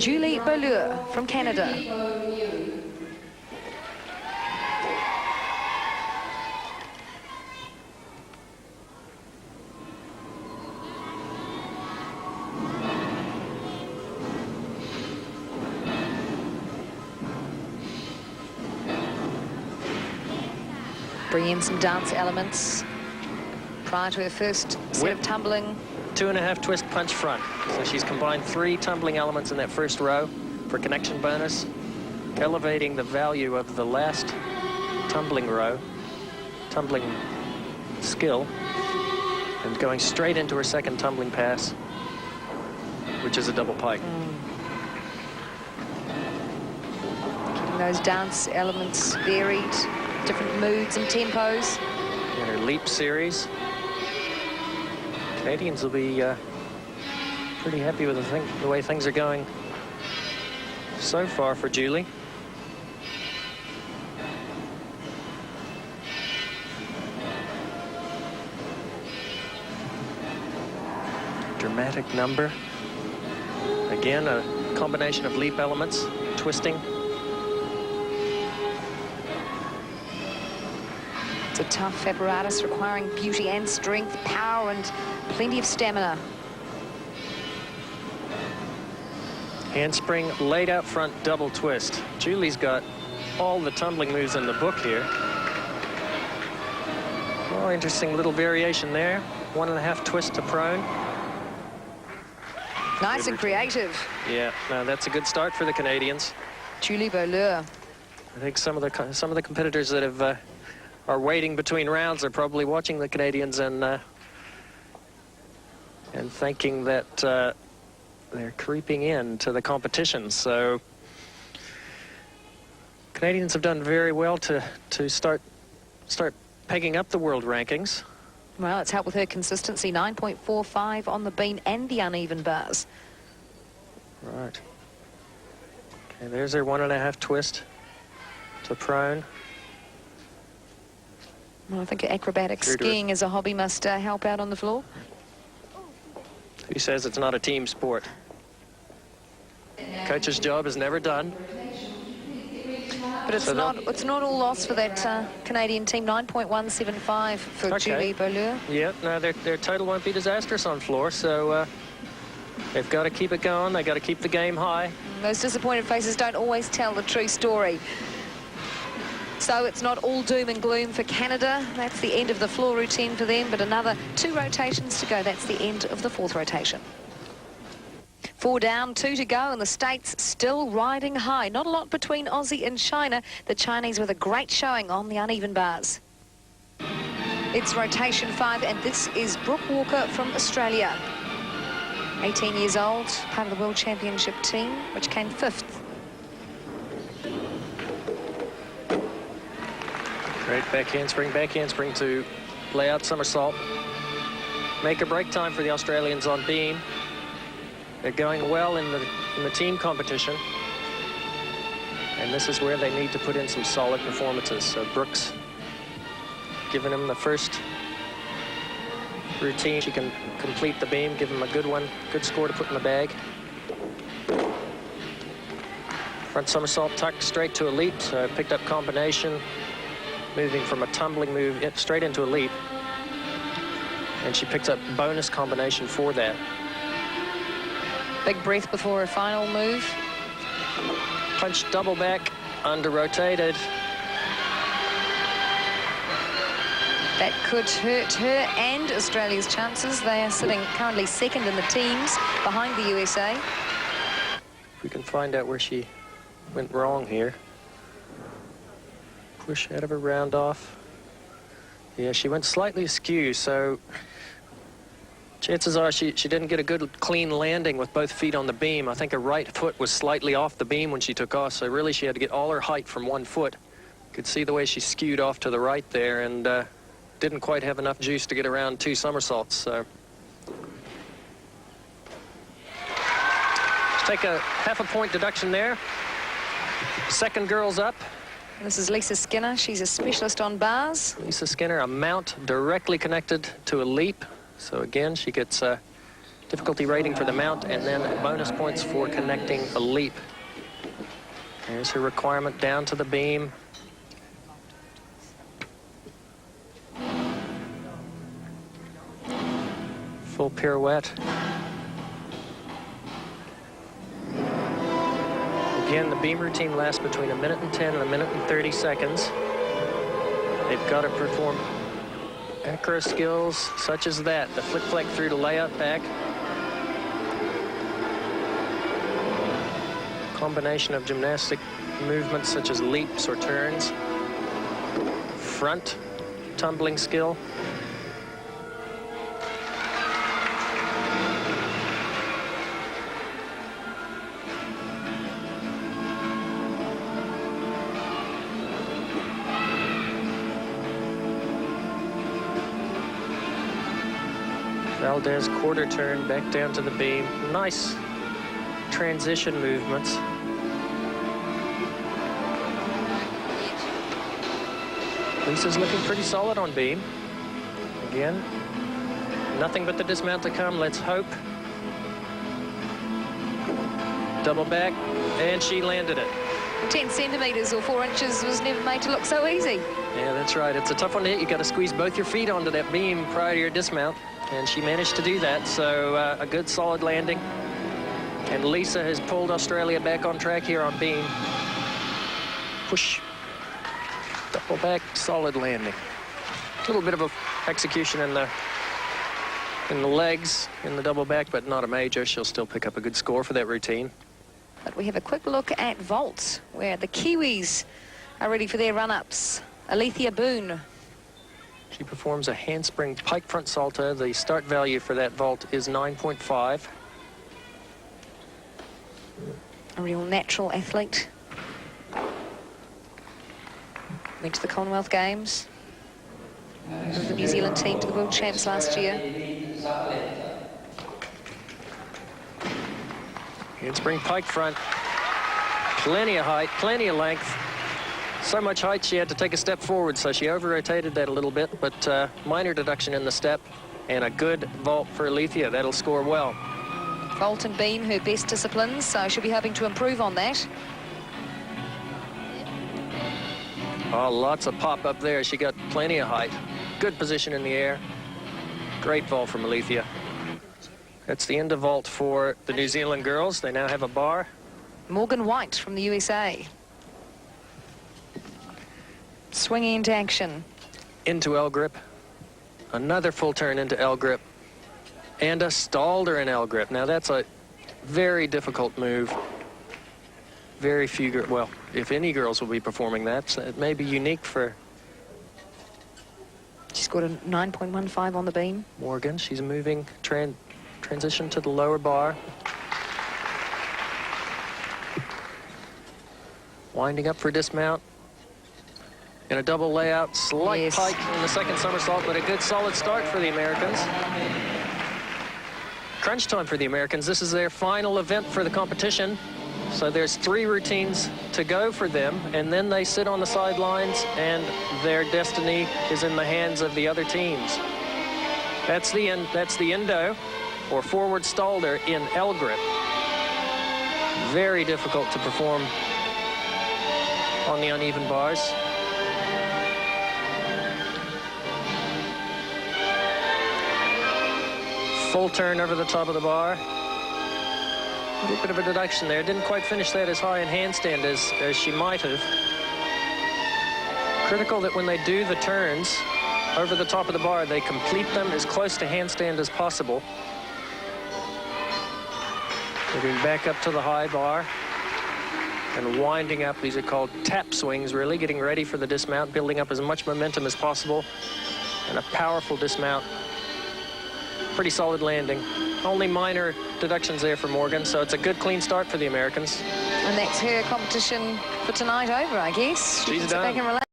Julie Beaulieu from Canada. Bring in some dance elements prior to her first set of tumbling. 2.5 twist punch front. So she's combined 3 tumbling elements in that first row for connection bonus, elevating the value of the last tumbling row, tumbling skill, and going straight into her second tumbling pass, which is a double pike. Keeping those dance elements varied, different moods and tempos. In her leap series, Canadians will be pretty happy with the way things are going so far for Julie. Dramatic number. Again, a combination of leap elements, twisting. It's a tough apparatus requiring beauty and strength, power and plenty of stamina. Handspring laid out front double twist. Julie's got all the tumbling moves in the book here. Oh, interesting little variation there. 1.5 twist to prone. Nice and creative. Yeah, no, that's a good start for the Canadians. Julie Beaulieu. I think some of the competitors that have are waiting between rounds are probably watching the Canadians and thinking that they're creeping into the competition. So Canadians have done very well to start pegging up the world rankings. Well, it's helped with her consistency, 9.45 on the beam and the uneven bars. Right. Okay, there's her 1.5 twist to prone. Well, I think acrobatic skiing as a hobby must help out on the floor. Who says it's not a team sport? Coach's job is never done. But it's not all lost for that Canadian team. 9.175 for Julie Beaulieu. Yeah, no, their total won't be disastrous on floor, so they've got to keep it going. They've got to keep the game high. Those disappointed faces don't always tell the true story. So it's not all doom and gloom for Canada. That's the end of the floor routine for them, but another 2 rotations to go. That's the end of the 4th rotation. 4 down, 2 to go, and the States still riding high. Not a lot between Aussie and China. The Chinese with a great showing on the uneven bars. It's rotation 5, and this is Brooke Walker from Australia. 18 years old, part of the World Championship team, which came 5th. Great back handspring to lay out somersault. Make a break time for the Australians on beam. They're going well in the team competition. And this is where they need to put in some solid performances. So Brooks giving him the first routine. She can complete the beam, give him a good one, good score to put in the bag. Front somersault tuck straight to a leap. So picked up combination, moving from a tumbling move straight into a leap. And she picks up bonus combination for that. Big breath before her final move. Punch double back, under rotated. That could hurt her and Australia's chances. They are sitting currently 2nd in the teams behind the USA. We can find out where she went wrong here. Push out of her round off. Yeah, she went slightly askew, so chances are she didn't get a good clean landing with both feet on the beam. I think her right foot was slightly off the beam when she took off, so really she had to get all her height from one foot. You could see the way she skewed off to the right there and didn't quite have enough juice to get around 2 somersaults. So let's take a half a point deduction there. Second girl's up. This is Lisa Skinner. She's a specialist on bars. Lisa Skinner, a mount directly connected to a leap. So again, she gets difficulty rating for the mount, and then bonus points for connecting a leap. There's her requirement down to the beam. Full pirouette. Again, the beam routine lasts between 1:10 and 1:30 seconds. They've got to perform acro skills such as that. The flick-flack through to layout back. Combination of gymnastic movements such as leaps or turns. Front tumbling skill. Valdez quarter turn back down to the beam. Nice transition movements. Lisa's looking pretty solid on beam. Again, nothing but the dismount to come. Let's hope. Double back, and she landed it. 10 centimetres or 4 inches was never made to look so easy. Yeah, that's right. It's a tough one to hit. You got to squeeze both your feet onto that beam prior to your dismount, and she managed to do that. So a good solid landing. And Lisa has pulled Australia back on track here on beam. Push. Double back, solid landing. A little bit of a execution in the legs in the double back, but not a major. She'll still pick up a good score for that routine. But we have a quick look at vault, where the Kiwis are ready for their run-ups. Alethea Boone. She performs a handspring pike front salto. The start value for that vault is 9.5. A real natural athlete. Went to the Commonwealth Games. With the New Zealand team to the World Champs last year. Handspring pike front. Plenty of height, plenty of length. So much height she had to take a step forward, so she over-rotated that a little bit, but minor deduction in the step, and a good vault for Alethea. That'll score well. Vault and beam, her best disciplines, so she'll be hoping to improve on that. Oh, lots of pop up there. She got plenty of height. Good position in the air. Great vault from Alethea. That's the end of vault for the New Zealand girls. They now have a bar. Morgan White from the USA. Swinging into action. Into L grip. Another full turn into L grip. And a Stalder in L grip. Now that's a very difficult move. Very few, well, if any girls will be performing that, so it may be unique for She's got a 9.15 on the beam. Morgan. She's moving, transition to the lower bar. Winding up for dismount. In a double layout, slight pike in the second somersault, but a good solid start for the Americans. Crunch time for the Americans. This is their final event for the competition. So there's 3 routines to go for them, and then they sit on the sidelines, and their destiny is in the hands of the other teams. That's the endo, or forward Stalder in L grip. Very difficult to perform on the uneven bars. Full turn over the top of the bar. A little bit of a deduction there. Didn't quite finish that as high in handstand as she might have. Critical that when they do the turns over the top of the bar, they complete them as close to handstand as possible. Moving back up to the high bar and winding up. These are called tap swings, really, getting ready for the dismount, building up as much momentum as possible, and a powerful dismount. Pretty solid landing. Only minor deductions there for Morgan, so it's a good clean start for the Americans. And that's her competition for tonight over, I guess. She's done. Sit back and relax.